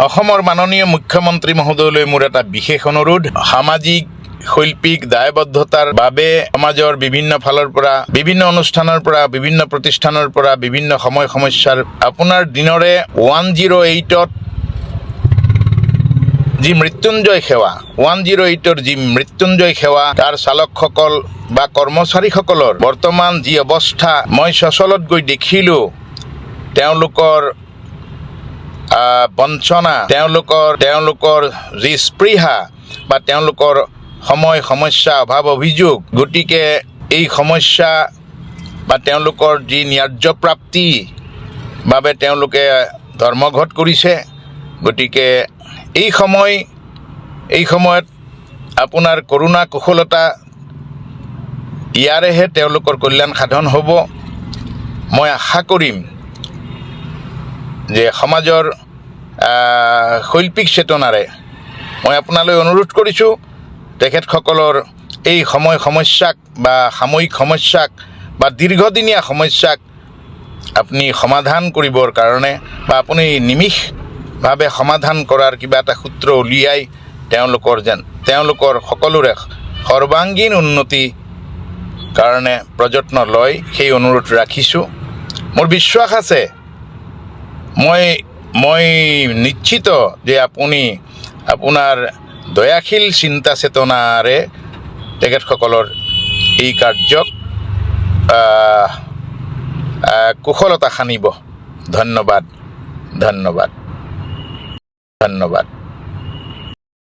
অসমৰ মাননীয় মুখ্যমন্ত্ৰী মহোদয়লৈ মোৰ এটা বিশেষ অনুৰোধ, সামাজিক শৈল্পিক দায়বদ্ধতাৰ বাবে সমাজৰ বিভিন্ন ফালৰ পৰা, বিভিন্ন অনুষ্ঠানৰ পৰা, বিভিন্ন প্ৰতিষ্ঠানৰ পৰা বিভিন্ন সময় সমস্যাৰ আপোনাৰ দিনৰে 108ত যি মৃত্যুঞ্জয় সেৱা 108ৰ যি মৃত্যুঞ্জয় সেৱা তাৰ চালকসকল বা কৰ্মচাৰীসকলৰ বৰ্তমান যি অৱস্থা মই সচলত গৈ দেখিলোঁ, তেওঁলোকৰ বঞ্চনা, তেওঁলোকৰ যি স্পৃহা বা তেওঁলোকৰ সময় সমস্যা অভাৱ অভিযোগ, গতিকে এই সমস্যা বা তেওঁলোকৰ যি ন্যায্য প্ৰাপ্তি বাবে তেওঁলোকে ধৰ্মঘট কৰিছে। গতিকে এই সময়ত আপোনাৰ কৰুণা কুশলতা ইয়াৰেহে তেওঁলোকৰ কল্যাণ সাধন হ'ব। মই আশা কৰিম যে সমাজৰ শৈল্পিক চেতনাৰে মই আপোনালৈ অনুৰোধ কৰিছোঁ, তেখেতসকলৰ এই সমস্যাক বা সাময়িক সমস্যাক বা দীৰ্ঘদিনীয়া সমস্যাক আপুনি সমাধান কৰিবৰ কাৰণে বা আপুনি নিমিষভাৱে সমাধান কৰাৰ কিবা এটা সূত্ৰ উলিয়াই তেওঁলোকৰ সকলোৰে সৰ্বাংগীন উন্নতি কাৰণে প্ৰযত্ন লয়, সেই অনুৰোধ ৰাখিছোঁ। মোৰ বিশ্বাস আছে, মই নিশ্চিত যে আপুনি আপোনাৰ দয়াশীল চিন্তা চেতনাৰে তেখেতসকলৰ এই কাৰ্যক কুশলতা সানিব। ধন্যবাদ।